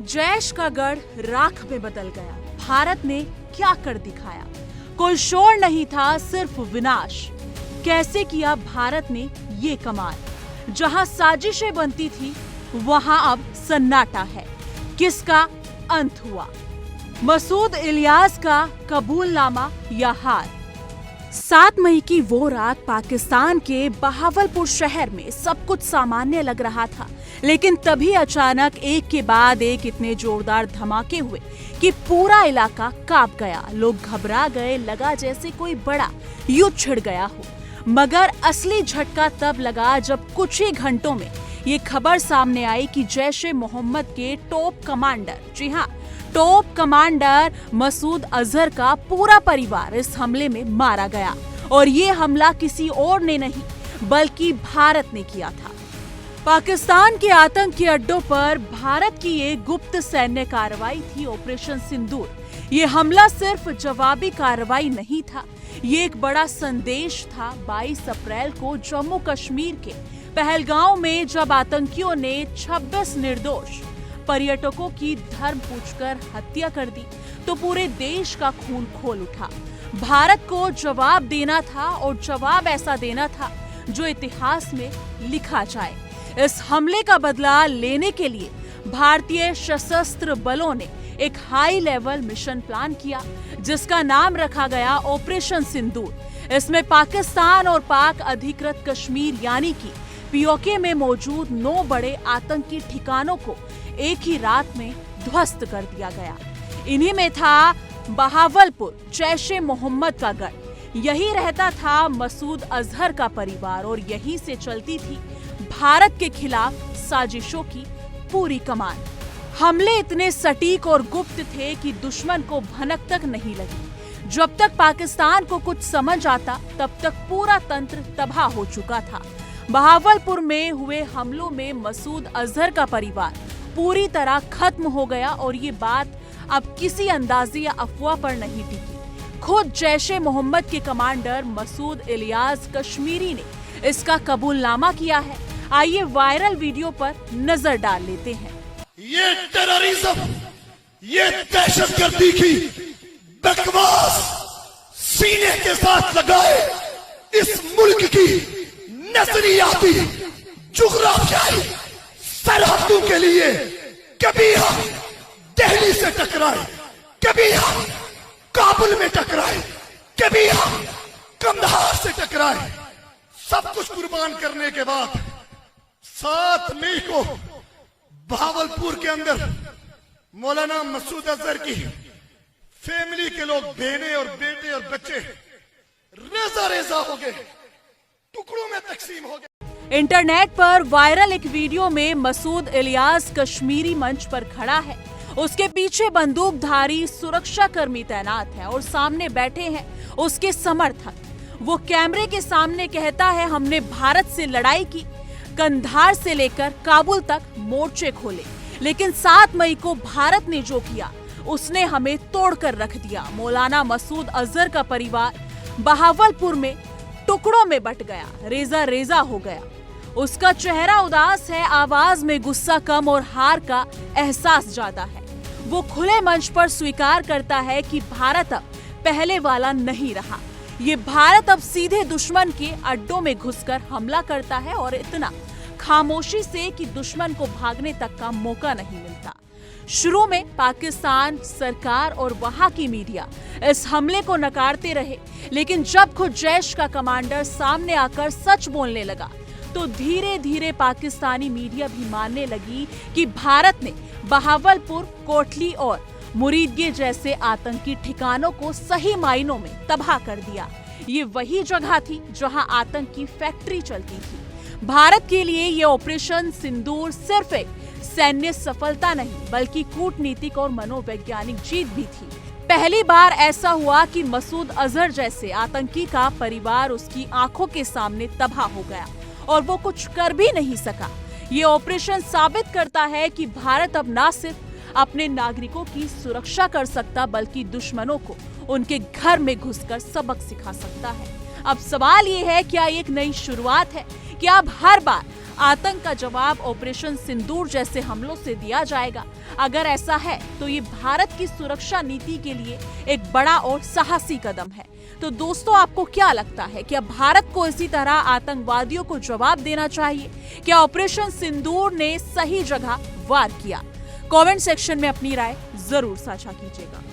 जैश का गढ़ राख में बदल गया। भारत ने क्या कर दिखाया? कोई शोर नहीं था, सिर्फ विनाश। कैसे किया भारत ने ये कमाल? जहां साजिशें बनती थी वहां अब सन्नाटा है। किसका अंत हुआ? मसूद इलियास का कबूलनामा या हार? 7 मई की वो रात पाकिस्तान के बहावलपुर शहर में सब कुछ सामान्य लग रहा था, लेकिन तभी अचानक एक के बाद एक इतने जोरदार धमाके हुए कि पूरा इलाका कांप गया। लोग घबरा गए, लगा जैसे कोई बड़ा युद्ध छिड़ गया हो। मगर असली झटका तब लगा जब कुछ ही घंटों में ये खबर सामने आई कि जैश-ए-मोहम्मद के टॉप कमांडर, जी हाँ, टॉप कमांडर मसूद अजहर का पूरा परिवार इस हमले में मारा गया। और ये हमला किसी और ने नहीं बल्कि भारत ने किया था। पाकिस्तान के आतंकी अड्डों पर भारत की ये गुप्त सैन्य कार्रवाई थी, ऑपरेशन सिंदूर। ये हमला सिर्फ जवाबी कार्रवाई नहीं था, ये एक बड़ा संदेश था। 22 अप्रैल को जम्मू कश्मीर के पहलगांव में जब आतंकियों ने 26 निर्दोष पर्यटकों की धर्म पूछकर हत्या कर दी, तो पूरे देश का खून खोल उठा। भारत को जवाब देना था, और जवाब ऐसा देना था जो इतिहास में लिखा जाए। इस हमले का बदला लेने के लिए भारतीय सशस्त्र बलों ने एक हाई लेवल मिशन प्लान किया, जिसका नाम रखा गया ऑपरेशन सिंदूर। इसमें पाकिस्तान और पाक अधिकृत कश्मीर यानी कि पीओके में मौजूद 9 बड़े आतंकी ठिकानों को एक ही रात में ध्वस्त कर दिया गया। इन्हीं में था बहावलपुर, जैश-ए-मोहम्मद का गढ़। यही रहता था मसूद अजहर का परिवार, और यहीं से चलती थी भारत के खिलाफ साजिशों की पूरी कमान। हमले इतने सटीक और गुप्त थे कि दुश्मन को भनक तक नहीं लगी। जब तक पाकिस्तान को कुछ समझ आता, तब तक पूरा तंत्र तबाह हो चुका था। बहावलपुर में हुए हमलों में मसूद अजहर का परिवार पूरी तरह खत्म हो गया, और ये बात अब किसी अंदाजे या अफवाह पर नहीं टिकी। खुद जैश-ए-मोहम्मद के कमांडर मसूद इलियास कश्मीरी ने इसका कबूलनामा किया है। आइए वायरल वीडियो पर नजर डाल लेते हैं। ये टेररिज्म, ये दहशतगर्दी की बकवास सीने के साथ लगाए इस मुल्क की नजरियाती जुग्राफियाई सरहदों के लिए कभी हम दिल्ली से टकराए, कभी हम काबुल में टकराए, कभी हम कंधार से टकराए। सब कुछ कुर्बान करने के बाद 7 मई को बहावलपुर के अंदर मौलाना मसूद अजहर की फैमिली के लोग, बहनें और बेटे और बच्चे रेजा रेजा हो गए, टुकड़ों में तकसीम हो गए। इंटरनेट पर वायरल एक वीडियो में मसूद इलियास कश्मीरी मंच पर खड़ा है। उसके पीछे बंदूकधारी सुरक्षाकर्मी तैनात है और सामने बैठे हैं उसके समर्थक। वो कैमरे के सामने कहता है, हमने भारत से लड़ाई की, कंधार से लेकर काबुल तक मोर्चे खोले, लेकिन 7 मई को भारत ने जो किया उसने हमें तोड़कर रख दिया। मौलाना मसूद अजहर का परिवार बहावलपुर में टुकड़ों में बट गया, रेजा रेजा हो गया। उसका चेहरा उदास है, आवाज में गुस्सा कम और हार का एहसास ज्यादा है। वो खुले मंच पर स्वीकार करता है कि भारत अब पहले वाला नहीं रहा। ये भारत अब सीधे दुश्मन के अड्डों में घुसकर हमला करता है, और इतना खामोशी से कि दुश्मन को भागने तक का मौका नहीं मिलता। शुरू में पाकिस्तान सरकार और वहां की मीडिया इस हमले को नकारते रहे, लेकिन जब खुद जैश का कमांडर सामने आकर सच बोलने लगा, तो धीरे धीरे पाकिस्तानी मीडिया भी मानने लगी कि भारत ने बहावलपुर, कोटली और मुरीदगे जैसे आतंकी ठिकानों को सही मायनों में तबाह कर दिया। ये वही जगह थी जहां आतंक की फैक्ट्री चलती थी। भारत के लिए ये ऑपरेशन सिंदूर सिर्फ एक सैन्य सफलता नहीं, बल्कि कूटनीतिक और मनोवैज्ञानिक जीत भी थी। पहली बार ऐसा हुआ कि मसूद अजहर जैसे आतंकी का परिवार उसकी आंखों के सामने तबाह हो गया, और वो कुछ कर भी नहीं सका। ये ऑपरेशन साबित करता है कि भारत अब न सिर्फ अपने नागरिकों की सुरक्षा कर सकता, बल्कि दुश्मनों को उनके घर में घुसकर सबक सिखा सकता है। अब सवाल ये है, क्या एक नई शुरुआत है क्या अब हर बार आतंक का जवाब ऑपरेशन सिंदूर जैसे हमलों से दिया जाएगा? अगर ऐसा है तो ये भारत की सुरक्षा नीति के लिए एक बड़ा और साहसी कदम है। तो दोस्तों, आपको क्या लगता है कि अब भारत को इसी तरह आतंकवादियों को जवाब देना चाहिए? क्या ऑपरेशन सिंदूर ने सही जगह वार किया? कमेंट सेक्शन में अपनी राय जरूर साझा कीजिएगा।